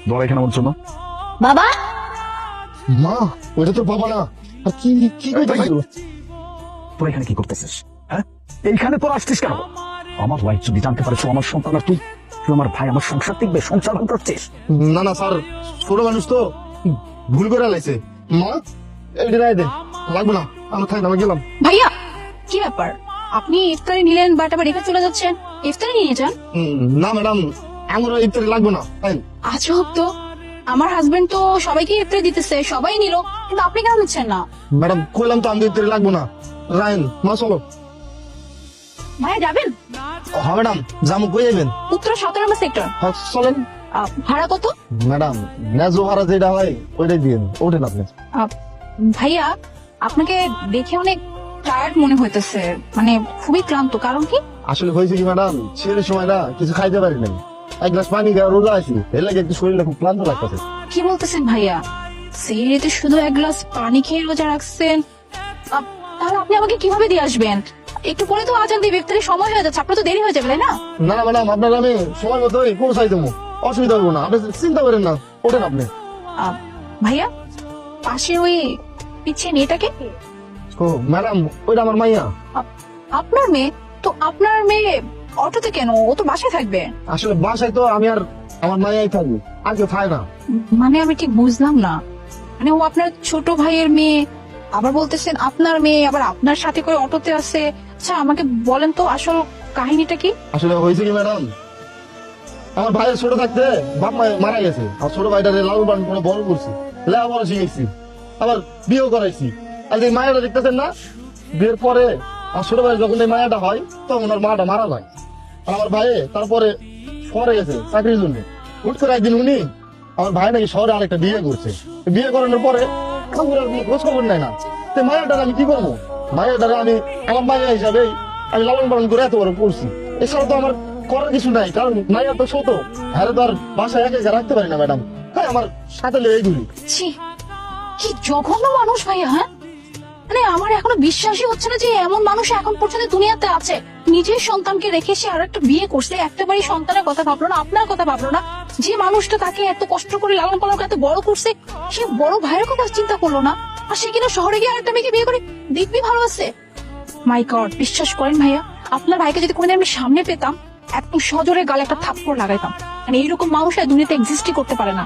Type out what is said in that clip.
দোয়া এখানে আমার জন্য। বাবা মা ওইটা তোর বাবা না। আর কি কি কইতাছিস? তোর এখানে কি করতেছিস? হ্যাঁ, এইখানে তোর আসছিস কেন? আমার ওয়াইফ যদি জানতে পারে আমার সন্তান আর তুই তুই আমার ভাই আমার সংসার টিকবে, সংসার ভাঙ করছিস। না না স্যার, ছোট মানুষ তো ভুল করে লাইছে। মা এইটা রায় দে, লাগবে না, আমরা থাকি না, আমি গেলাম। ভাইয়া কি ব্যাপার, আপনি ইফতারি নিলেন বাট আবার রেখে চলে যাচ্ছেন? ইফতারি নিয়ে যান। না ম্যাডাম, আমার ইফতারি লাগবে না। তাই আজব তো, আমার হাজবেন্ড তো সবাইকে ইফতারি দিতেছে, সবাই নিল, কিন্তু আপনি কেন নিচ্ছেন না? ম্যাডাম কইলাম তো আমি ইফতারি লাগবে না। রায়ন মা চলো। ভাইয়া যাবেন? হ্যাঁ ম্যাডাম, জামু কই যাবেন? উত্তর 17 নম্বর সেক্টর। হ্যাঁ চলেন। ভাড়া কত? ম্যাডাম ন্যায্য ভাড়া যেটা হয় ওইটাই দিন, ওঠেন আপনি। ভাইয়া আপনাকে দেখে অনেক টায়ার্ড মনে হইতেছে, মানে খুবই ক্লান্ত, কারণ কি? আসলে হয়েছে কি ম্যাডাম, ছেলের সময় না কিছু খাইতে পারি নাই, এক গ্লাস পানি খাওয়া রোজা আছি, এর লাগে একটু শরীরটা খুব ক্লান্ত লাগতেছে। কি বলতেছেন ভাইয়া, সিগারেটে শুধু এক গ্লাস পানি খেয়ে রোজা রাখছেন? তাহলে আপনি আমাকে কিভাবে দিয়ে আসবেন? একটু পরে তো আজান দিবে, ইফতারের সময় হয়ে যাচ্ছে, আপনার তো দেরি হয়ে যাবে তাই না? না না ম্যাডাম, আপনার আমি সময় মতো পৌঁছাই দেবো, অসুবিধা হবো না, আপনি চিন্তা করেন না, ওঠেন আপনি। ভাইয়া পাশে ওই পিছিয়ে মেয়েটাকে? ও ম্যাডাম, ওইটা আমার মাইয়া। আপনার মেয়ে? তো আপনার মেয়ে অটোতে কেন? ও তো বাসায় থাকবে। আসলে বাসায় তো আমি আর আমার মাইয়াই থাকবো, আর কেউ থাকে না। মানে আমি ঠিক বুঝলাম না, মানে ও আপনার ছোট ভাইয়ের মেয়ে, আবার বলতেছেন আপনার মেয়ে, আবার আপনার সাথে করে অটোতে আছে। আচ্ছা আমাকে বলেন তো আসল কাহিনীটা কি? আসলে হয়েছে কি ম্যাডাম, আমার ভাইয়ের ছোট থাকতে বাপ মা মারা গেছে, আর ছোট ভাইটারে লালন পালন করে বড় করছি, লেখাপড়া শিখেছি, আবার বিয়েও করাইছি। আর যে মায়াটা দেখতেছেন না, বিয়ের পরে আর ছোট ভাই যখন এই মায়াটা হয় তখন ওর মাটা মারা যায়। আর আমার ভাই তারপরে শহরে গেছে চাকরির জন্য, হুট করে একদিন উনি আমার ভাই নাকি শহরে আরেকটা বিয়ে করছে, বিয়ে করানোর পরে খোঁজ খবর নেয় না। তো মায়াটার আমি কি করবো? মায়াটারে আমি আমার মায়া হিসাবে আমি লালন পালন করে এত বড় করছি, এছাড়া তো আমার করার কিছু নাই, কারণ মায়া তো ছোট, হ্যাঁ তো আর বাসায় একা একা রাখতে পারি না ম্যাডাম। হ্যাঁ আমার সাথে এইগুলি। ছি, কি জঘন্য মানুষ ভাইয়া। হ্যাঁ, মানে আমার এখনো বিশ্বাসই হচ্ছে না যে এমন মানুষ এখন পর্যন্ত দুনিয়াতে আছে। নিজের সন্তানকে রেখে সে আর একটা বিয়ে করছে, একটাবারই সন্তানের কথা ভাবলো না, আপনার কথা ভাবলো না। যে মানুষটা তাকে এত কষ্ট করে লালন পালন করে এত বড় করছে, সে বড় ভাইয়ের কথা চিন্তা করলো না, আর সে কিনা শহরে গিয়ে আরেকটা মেয়েকে বিয়ে করে দেখবি ভালো আছে। মাই গড, বিশ্বাস করেন ভাইয়া, আপনার ভাইকে যদি কোনোদিন আমি সামনে পেতাম, একদম সজোরে গালে একটা থাপ্পড় লাগাইতাম। মানে এইরকম মানুষ আর দুনিয়াতে এক্সিস্টই করতে পারে না।